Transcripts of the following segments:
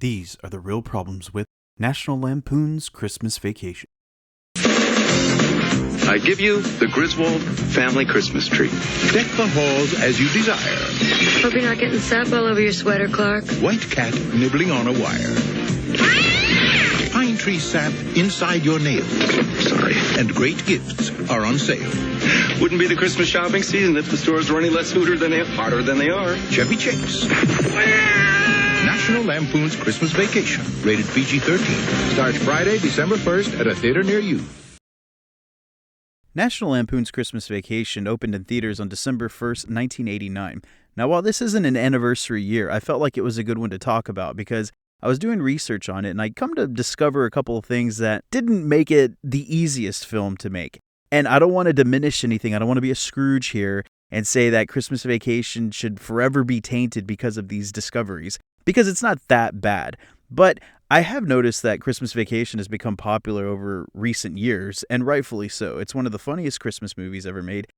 These are the real problems with National Lampoon's Christmas Vacation. I give you the Griswold family Christmas tree. Deck the halls as you desire. Hope you're not getting sap all over your sweater, Clark. White cat nibbling on a wire. Pine tree sap inside your nails. Sorry. And great gifts are on sale. Wouldn't be the Christmas shopping season if the stores were any less hotter than they are. Chevy Chase. National Lampoon's Christmas Vacation. Rated PG-13. Starts Friday, December 1st at a theater near you. National Lampoon's Christmas Vacation opened in theaters on December 1st, 1989. Now, while this isn't an anniversary year, I felt like it was a good one to talk about because I was doing research on it and I'd come to discover a couple of things that didn't make it the easiest film to make. And I don't want to diminish anything. I don't want to be a Scrooge here and say that Christmas Vacation should forever be tainted because of these discoveries, because it's not that bad. But I have noticed that Christmas Vacation has become popular over recent years, and rightfully so. It's one of the funniest Christmas movies ever made.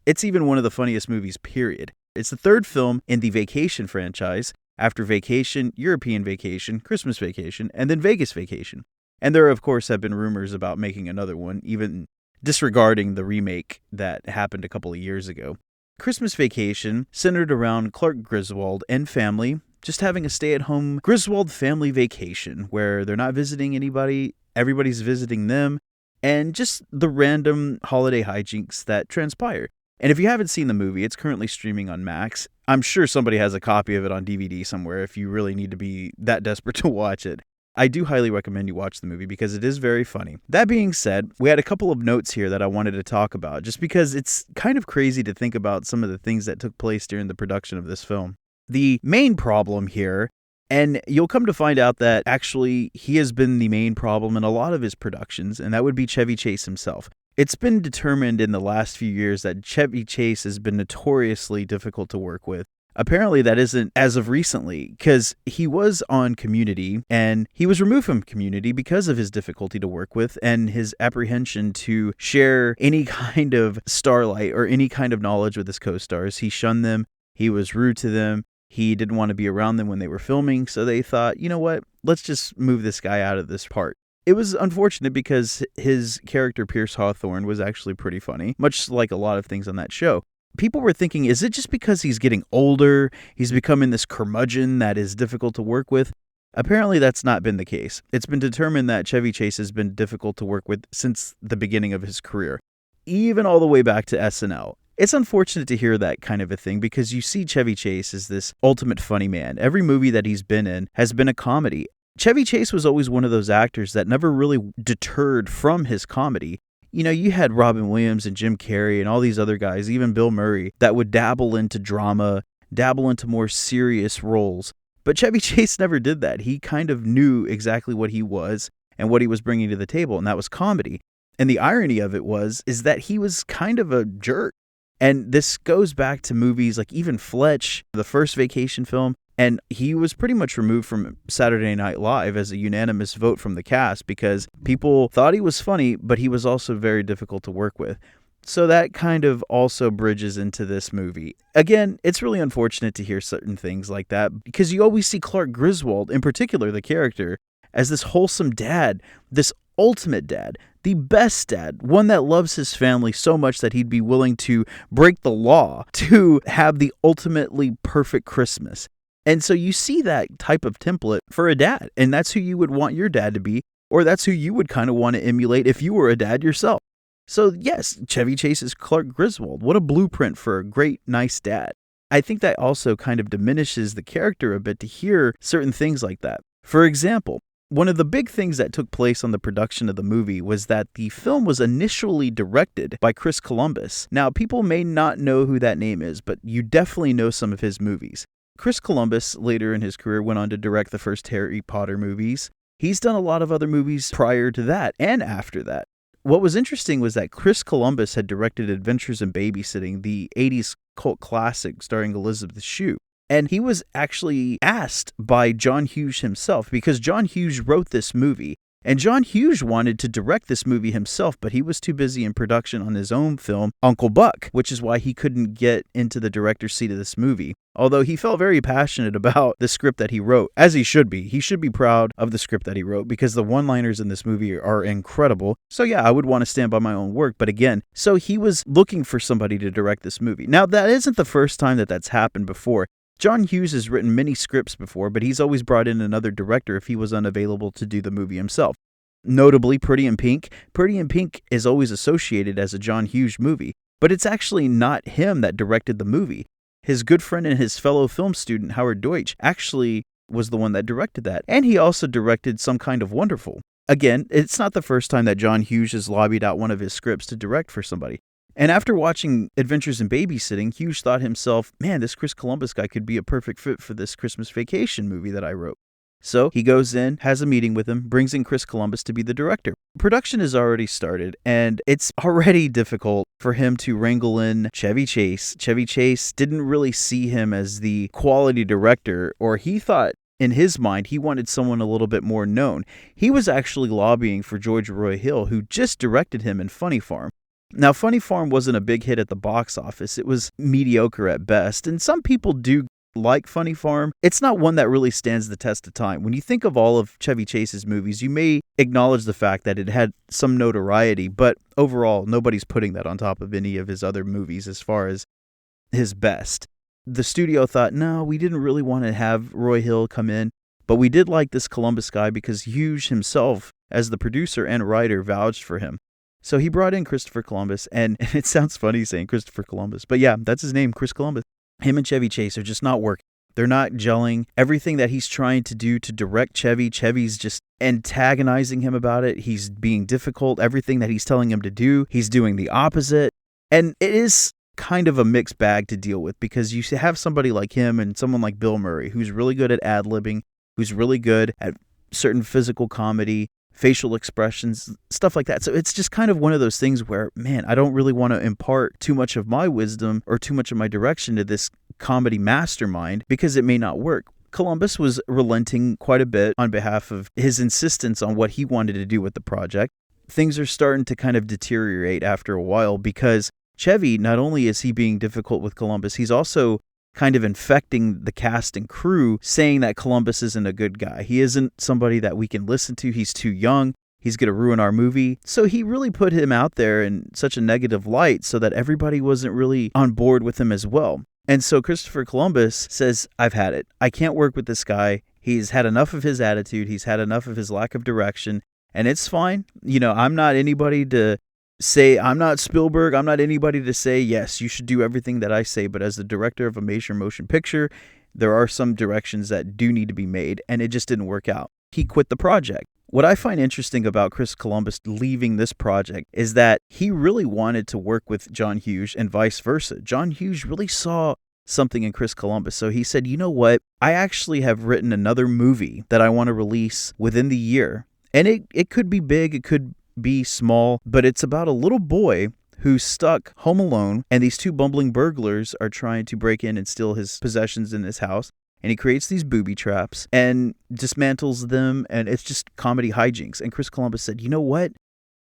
It's even one of the funniest movies, period. It's the third film in the Vacation franchise, after Vacation, European Vacation, Christmas Vacation, and then Vegas Vacation. And there, of course, have been rumors about making another one, even disregarding the remake that happened a couple of years ago. Christmas Vacation centered around Clark Griswold and family, just having a stay-at-home Griswold family vacation where they're not visiting anybody, everybody's visiting them, and just the random holiday hijinks that transpire. And if you haven't seen the movie, it's currently streaming on Max. I'm sure somebody has a copy of it on DVD somewhere if you really need to be that desperate to watch it. I do highly recommend you watch the movie because it is very funny. That being said, we had a couple of notes here that I wanted to talk about just because it's kind of crazy to think about some of the things that took place during the production of this film. The main problem here, and you'll come to find out that actually he has been the main problem in a lot of his productions, and that would be Chevy Chase himself. It's been determined in the last few years that Chevy Chase has been notoriously difficult to work with. Apparently that isn't as of recently, because he was on Community, and he was removed from Community because of his difficulty to work with and his apprehension to share any kind of starlight or any kind of knowledge with his co-stars. He shunned them. He was rude to them. He didn't want to be around them when they were filming, so they thought, you know what, let's just move this guy out of this part. It was unfortunate because his character, Pierce Hawthorne, was actually pretty funny, much like a lot of things on that show. People were thinking, is it just because he's getting older, he's becoming this curmudgeon that is difficult to work with? Apparently that's not been the case. It's been determined that Chevy Chase has been difficult to work with since the beginning of his career, even all the way back to SNL. It's unfortunate to hear that kind of a thing because you see Chevy Chase as this ultimate funny man. Every movie that he's been in has been a comedy. Chevy Chase was always one of those actors that never really deterred from his comedy. You know, you had Robin Williams and Jim Carrey and all these other guys, even Bill Murray, that would dabble into drama, dabble into more serious roles. But Chevy Chase never did that. He kind of knew exactly what he was and what he was bringing to the table, and that was comedy. And the irony of it is that he was kind of a jerk. And this goes back to movies like even Fletch, the first Vacation film, and he was pretty much removed from Saturday Night Live as a unanimous vote from the cast because people thought he was funny, but he was also very difficult to work with. So that kind of also bridges into this movie. Again, it's really unfortunate to hear certain things like that because you always see Clark Griswold, in particular the character, as this wholesome dad, this ultimate dad, the best dad, one that loves his family so much that he'd be willing to break the law to have the ultimately perfect Christmas. And so you see that type of template for a dad, and that's who you would want your dad to be, or that's who you would kind of want to emulate if you were a dad yourself. So yes, Chevy Chase is Clark Griswold. What a blueprint for a great, nice dad. I think that also kind of diminishes the character a bit to hear certain things like that. For example, one of the big things that took place on the production of the movie was that the film was initially directed by Chris Columbus. Now, people may not know who that name is, but you definitely know some of his movies. Chris Columbus, later in his career, went on to direct the first Harry Potter movies. He's done a lot of other movies prior to that and after that. What was interesting was that Chris Columbus had directed Adventures in Babysitting, the 80s cult classic starring Elizabeth Shue. And he was actually asked by John Hughes himself, because John Hughes wrote this movie, And John Hughes wanted to direct this movie himself, but he was too busy in production on his own film, Uncle Buck, which is why he couldn't get into the director's seat of this movie. Although he felt very passionate about the script that he wrote, as he should be. He should be proud of the script that he wrote because the one-liners in this movie are incredible. So yeah, I would want to stand by my own work. But again, so he was looking for somebody to direct this movie. Now, that isn't the first time that that's happened before. John Hughes has written many scripts before, but he's always brought in another director if he was unavailable to do the movie himself. Notably, Pretty in Pink. Pretty in Pink is always associated as a John Hughes movie, but it's actually not him that directed the movie. His good friend and his fellow film student, Howard Deutsch, actually was the one that directed that, and he also directed Some Kind of Wonderful. Again, it's not the first time that John Hughes has lobbied out one of his scripts to direct for somebody. And after watching Adventures in Babysitting, Hughes thought himself, man, this Chris Columbus guy could be a perfect fit for this Christmas Vacation movie that I wrote. So he goes in, has a meeting with him, brings in Chris Columbus to be the director. Production has already started, and it's already difficult for him to wrangle in Chevy Chase. Chevy Chase didn't really see him as the quality director, or he thought in his mind he wanted someone a little bit more known. He was actually lobbying for George Roy Hill, who just directed him in Funny Farm. Now, Funny Farm wasn't a big hit at the box office. It was mediocre at best, and some people do like Funny Farm. It's not one that really stands the test of time. When you think of all of Chevy Chase's movies, you may acknowledge the fact that it had some notoriety, but overall, nobody's putting that on top of any of his other movies as far as his best. The studio thought, no, we didn't really want to have Roy Hill come in, but we did like this Columbus guy because Hughes himself, as the producer and writer, vouched for him. So he brought in Christopher Columbus, and it sounds funny saying Christopher Columbus, but yeah, that's his name, Chris Columbus. Him and Chevy Chase are just not working. They're not gelling. Everything that he's trying to do to direct Chevy's just antagonizing him about it. He's being difficult. Everything that he's telling him to do, he's doing the opposite. And it is kind of a mixed bag to deal with because you have somebody like him and someone like Bill Murray who's really good at ad-libbing, who's really good at certain physical comedy, facial expressions, stuff like that. So it's just kind of one of those things where, man, I don't really want to impart too much of my wisdom or too much of my direction to this comedy mastermind because it may not work. Columbus was relenting quite a bit on behalf of his insistence on what he wanted to do with the project. Things are starting to kind of deteriorate after a while because Chevy, not only is he being difficult with Columbus, he's also kind of infecting the cast and crew, saying that Columbus isn't a good guy. He isn't somebody that we can listen to. He's too young. He's going to ruin our movie. So he really put him out there in such a negative light so that everybody wasn't really on board with him as well. And so Christopher Columbus says, I've had it. I can't work with this guy. He's had enough of his attitude. He's had enough of his lack of direction. And it's fine. You know, I'm not anybody to say, I'm not Spielberg, I'm not anybody to say, yes, you should do everything that I say, but as the director of a major motion picture, there are some directions that do need to be made, and it just didn't work out. He quit the project. What I find interesting about Chris Columbus leaving this project is that he really wanted to work with John Hughes and vice versa. John Hughes really saw something in Chris Columbus, so he said, you know what, I actually have written another movie that I want to release within the year, and it could be big, it could be small, but it's about a little boy who's stuck home alone, and these two bumbling burglars are trying to break in and steal his possessions in his house, and he creates these booby traps and dismantles them, and it's just comedy hijinks. And Chris Columbus said, you know what?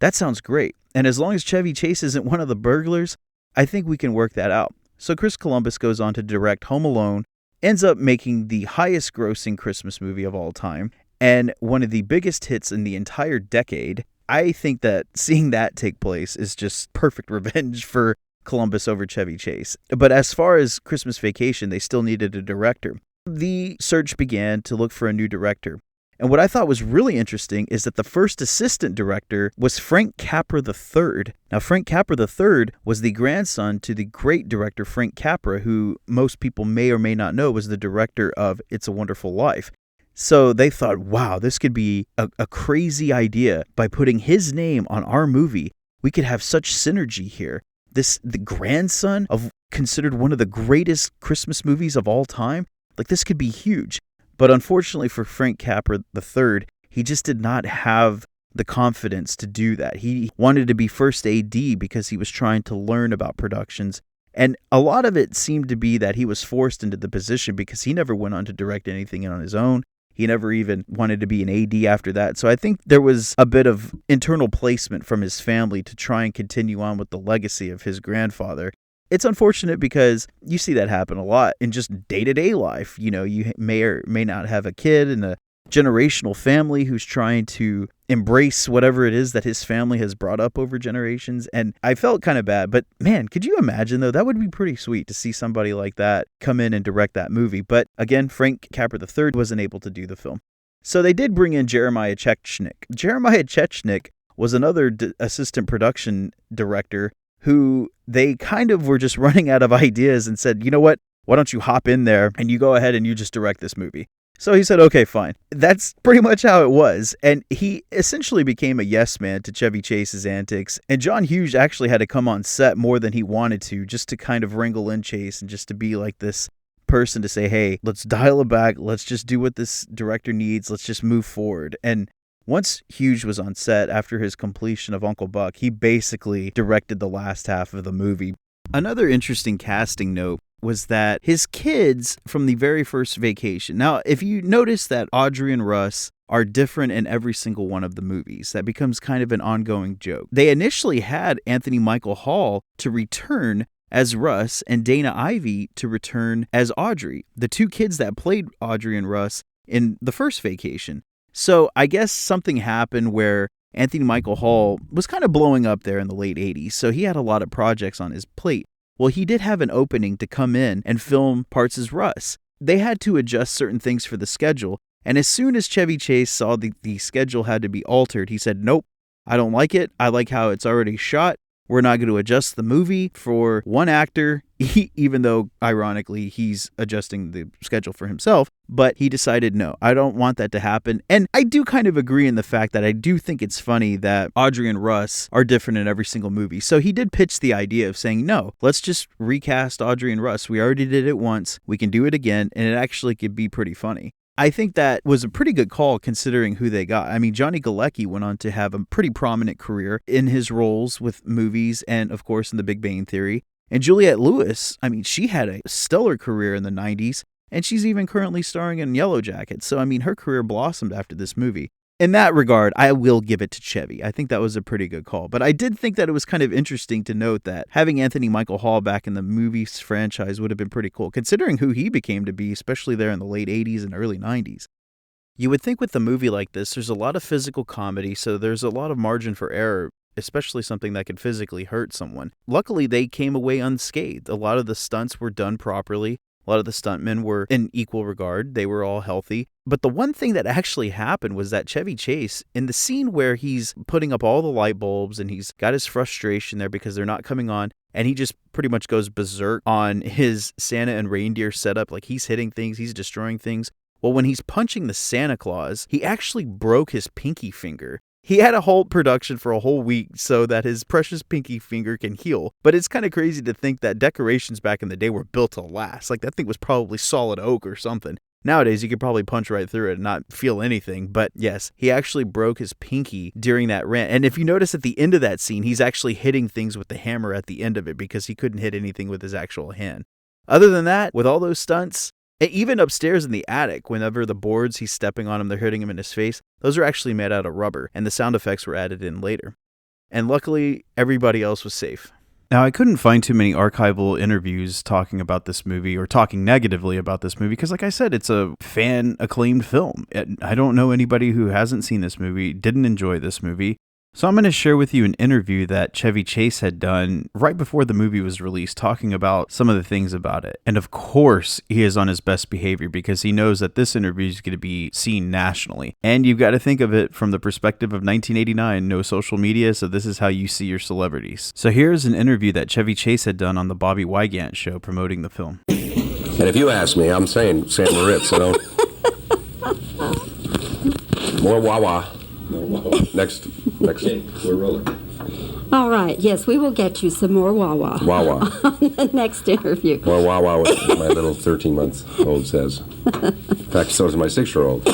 That sounds great. And as long as Chevy Chase isn't one of the burglars, I think we can work that out. So Chris Columbus goes on to direct Home Alone, ends up making the highest grossing Christmas movie of all time, and one of the biggest hits in the entire decade. I think that seeing that take place is just perfect revenge for Columbus over Chevy Chase. But as far as Christmas Vacation, they still needed a director. The search began to look for a new director. And what I thought was really interesting is that the first assistant director was Frank Capra III. Now, Frank Capra III was the grandson to the great director Frank Capra, who most people may or may not know was the director of It's a Wonderful Life. So they thought, wow, this could be a crazy idea. By putting his name on our movie, we could have such synergy here. The grandson of considered one of the greatest Christmas movies of all time, like this could be huge. But unfortunately for Frank Capra III, he just did not have the confidence to do that. He wanted to be first AD because he was trying to learn about productions. And a lot of it seemed to be that he was forced into the position because he never went on to direct anything on his own. He never even wanted to be an AD after that. So I think there was a bit of internal placement from his family to try and continue on with the legacy of his grandfather. It's unfortunate because you see that happen a lot in just day-to-day life. You know, you may or may not have a kid in a generational family who's trying to embrace whatever it is that his family has brought up over generations. And I felt kind of bad, but man, could you imagine though? That would be pretty sweet to see somebody like that come in and direct that movie. But again, Frank Capra III wasn't able to do the film. So they did bring in Jeremiah Chechnik. Jeremiah Chechnik was another assistant production director who they kind of were just running out of ideas and said, you know what? Why don't you hop in there and you go ahead and you just direct this movie? So he said, okay, fine. That's pretty much how it was. And he essentially became a yes man to Chevy Chase's antics. And John Hughes actually had to come on set more than he wanted to, just to kind of wrangle in Chase and just to be like this person to say, hey, let's dial it back. Let's just do what this director needs. Let's just move forward. And once Hughes was on set after his completion of Uncle Buck, he basically directed the last half of the movie. Another interesting casting note was that his kids from the very first Vacation. Now, if you notice that Audrey and Russ are different in every single one of the movies, that becomes kind of an ongoing joke. They initially had Anthony Michael Hall to return as Russ and Dana Ivey to return as Audrey, the two kids that played Audrey and Russ in the first Vacation. So I guess something happened where Anthony Michael Hall was kind of blowing up there in the late 80s, so he had a lot of projects on his plate. Well, he did have an opening to come in and film parts as Russ. They had to adjust certain things for the schedule, and as soon as Chevy Chase saw the schedule had to be altered, he said, nope, I don't like it. I like how it's already shot. We're not going to adjust the movie for one actor, even though, ironically, he's adjusting the schedule for himself. But he decided, no, I don't want that to happen. And I do kind of agree in the fact that I do think it's funny that Audrey and Russ are different in every single movie. So he did pitch the idea of saying, no, let's just recast Audrey and Russ. We already did it once. We can do it again. And it actually could be pretty funny. I think that was a pretty good call considering who they got. I mean, Johnny Galecki went on to have a pretty prominent career in his roles with movies and, of course, in The Big Bang Theory. And Juliette Lewis, I mean, she had a stellar career in the 90s, and she's even currently starring in Yellow Jackets. So, I mean, her career blossomed after this movie. In that regard, I will give it to Chevy. I think that was a pretty good call. But I did think that it was kind of interesting to note that having Anthony Michael Hall back in the movies franchise would have been pretty cool, considering who he became to be, especially there in the late 80s and early 90s. You would think with a movie like this, there's a lot of physical comedy, so there's a lot of margin for error, especially something that could physically hurt someone. Luckily, they came away unscathed. A lot of the stunts were done properly. A lot of the stuntmen were in equal regard. They were all healthy. But the one thing that actually happened was that Chevy Chase, in the scene where he's putting up all the light bulbs and he's got his frustration there because they're not coming on, and he just pretty much goes berserk on his Santa and reindeer setup. Like, he's hitting things, he's destroying things. Well, when he's punching the Santa Claus, he actually broke his pinky finger. He had to halt production for a whole week so that his precious pinky finger can heal. But it's kind of crazy to think that decorations back in the day were built to last. Like, that thing was probably solid oak or something. Nowadays, you could probably punch right through it and not feel anything. But yes, he actually broke his pinky during that rant. And if you notice at the end of that scene, he's actually hitting things with the hammer at the end of it because he couldn't hit anything with his actual hand. Other than that, with all those stunts, even upstairs in the attic, whenever the boards he's stepping on him, they're hitting him in his face, those are actually made out of rubber, and the sound effects were added in later. And luckily, everybody else was safe. Now, I couldn't find too many archival interviews talking about this movie or talking negatively about this movie because, like I said, it's a fan-acclaimed film. I don't know anybody who hasn't seen this movie, didn't enjoy this movie. So I'm going to share with you an interview that Chevy Chase had done right before the movie was released, talking about some of the things about it. And of course, he is on his best behavior because he knows that this interview is going to be seen nationally. And you've got to think of it from the perspective of 1989, no social media, so this is how you see your celebrities. So here's an interview that Chevy Chase had done on the Bobby Wygant show promoting the film. And if you ask me, I'm saying Sam Moritz, I don't... More Wawa. Next. Okay, we're rolling. All right, yes, we will get you some more Wawa. Wawa. On the next interview. More Wawa, what my little 13-month-old says. In fact, so does my 6-year-old.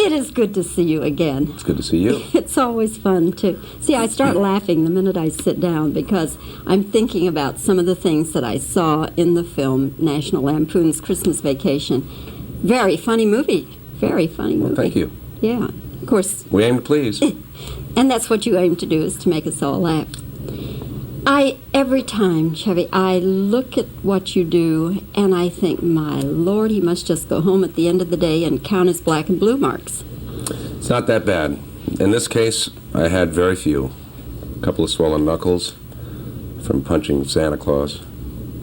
It is good to see you again. It's good to see you. It's always fun to see. I start laughing the minute I sit down because I'm thinking about some of the things that I saw in the film National Lampoon's Christmas Vacation. Very funny movie. Very funny movie. Well, thank you. Yeah. Of course. We aim to please. And that's what you aim to do, is to make us all laugh. Every time, Chevy, I look at what you do and I think, my Lord, he must just go home at the end of the day and count his black and blue marks. It's not that bad. In this case, I had very few. A couple of swollen knuckles from punching Santa Claus.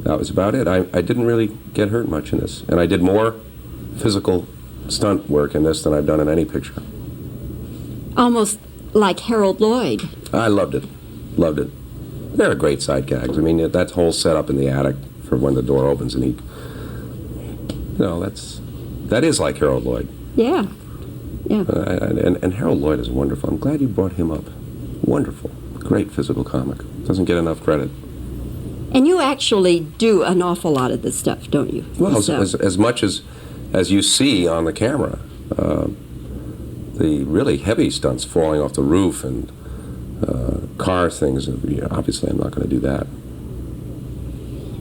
That was about it. I didn't really get hurt much in this. And I did more physical stunt work in this than I've done in any picture. Almost like Harold Lloyd. I loved it. Loved it. They're great side gags. I mean, that whole setup in the attic for when the door opens and that is like Harold Lloyd. Yeah. Yeah. And Harold Lloyd is wonderful. I'm glad you brought him up. Wonderful. Great physical comic. Doesn't get enough credit. And you actually do an awful lot of this stuff, don't you? Well, So- as much as you see on the camera, the really heavy stunts falling off the roof and car things, obviously I'm not going to do that.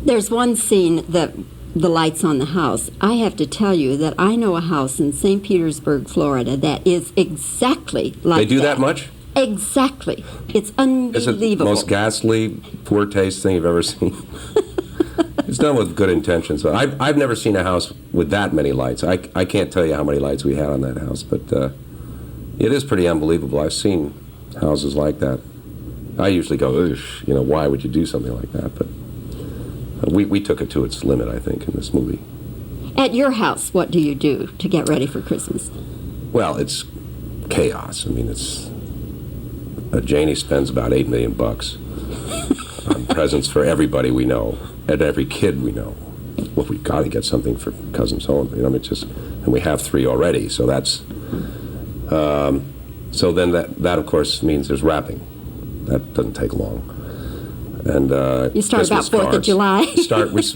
There's one scene that the lights on the house. I have to tell you that I know a house in St. Petersburg, Florida, that is exactly like They do that much? Exactly. It's Is unbelievable. it the most ghastly, poor taste thing you've ever seen? It's done with good intentions. I've never seen a house with that many lights. I can't tell you how many lights we had on that house, but it is pretty unbelievable. I've seen houses like that. I usually go, why would you do something like that? But we took it to its limit, I think, in this movie. At your house, what do you do to get ready for Christmas? Well, it's chaos. I mean, Janie spends about $8 million on presents for everybody we know and every kid we know. Well, we've got to get something for Cousin So-and-so. And we have 3 already, so that's... so then that, of course, means there's wrapping. That doesn't take long. And You start Christmas about 4th of cards. July.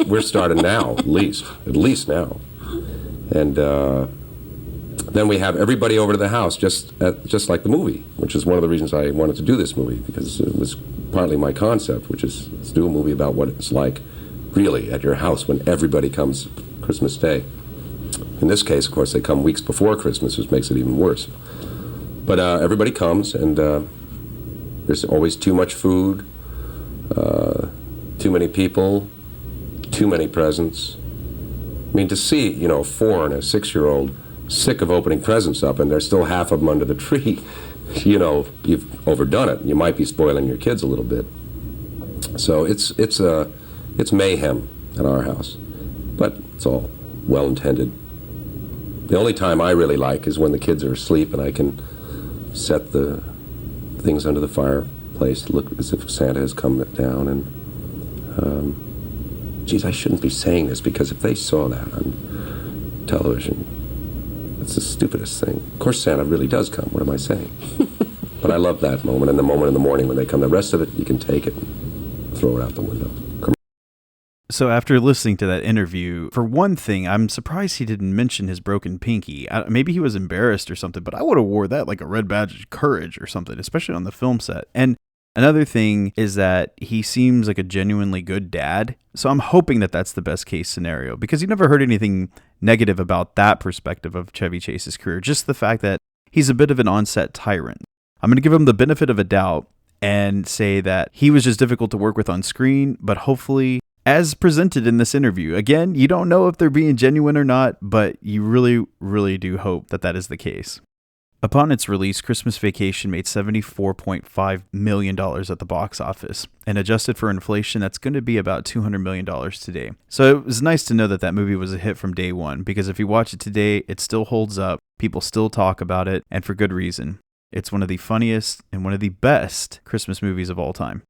We're starting now, at least now. And then we have everybody over to the house, just like the movie, which is one of the reasons I wanted to do this movie, because it was partly my concept, which is to do a movie about what it's like really at your house when everybody comes Christmas Day. In this case, of course, they come weeks before Christmas, which makes it even worse. But everybody comes, and there's always too much food, too many people, too many presents. I mean, to see, a 4 and a 6-year-old sick of opening presents up, and there's still half of them under the tree, you've overdone it. You might be spoiling your kids a little bit. So it's mayhem at our house, but it's all well-intended. The only time I really like is when the kids are asleep and I can set the things under the fireplace to look as if Santa has come down. And geez, I shouldn't be saying this, because if they saw that on television, it's the stupidest thing. Of course, Santa really does come. What am I saying? But I love that moment, and the moment in the morning when they come. The rest of it, you can take it and throw it out the window. So after listening to that interview, for one thing, I'm surprised he didn't mention his broken pinky. Maybe he was embarrassed or something, but I would have wore that like a red badge of courage or something, especially on the film set. And another thing is that he seems like a genuinely good dad. So I'm hoping that that's the best case scenario, because you never heard anything negative about that perspective of Chevy Chase's career. Just the fact that he's a bit of an on-set tyrant. I'm going to give him the benefit of a doubt and say that he was just difficult to work with on screen, but hopefully, as presented in this interview, again, you don't know if they're being genuine or not, but you really, really do hope that that is the case. Upon its release, Christmas Vacation made $74.5 million at the box office, and adjusted for inflation, that's going to be about $200 million today. So it was nice to know that that movie was a hit from day one, because if you watch it today, it still holds up, people still talk about it, and for good reason. It's one of the funniest and one of the best Christmas movies of all time.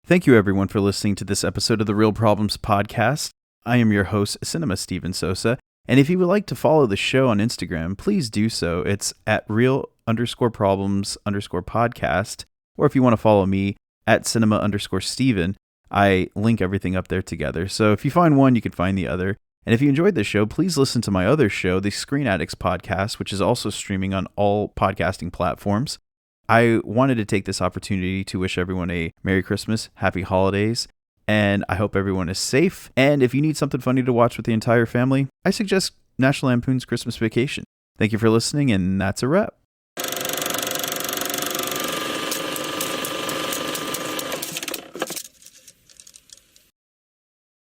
Thank you, everyone, for listening to this episode of the Real Problems Podcast. I am your host, Cinema Steven Sosa, and if you would like to follow the show on Instagram, please do so. It's at real_problems_podcast, or if you want to follow me, at cinema_Steven, I link everything up there together. So if you find one, you can find the other. And if you enjoyed this show, please listen to my other show, the Screen Addicts Podcast, which is also streaming on all podcasting platforms. I wanted to take this opportunity to wish everyone a Merry Christmas, Happy Holidays, and I hope everyone is safe. And if you need something funny to watch with the entire family, I suggest National Lampoon's Christmas Vacation. Thank you for listening, and that's a wrap.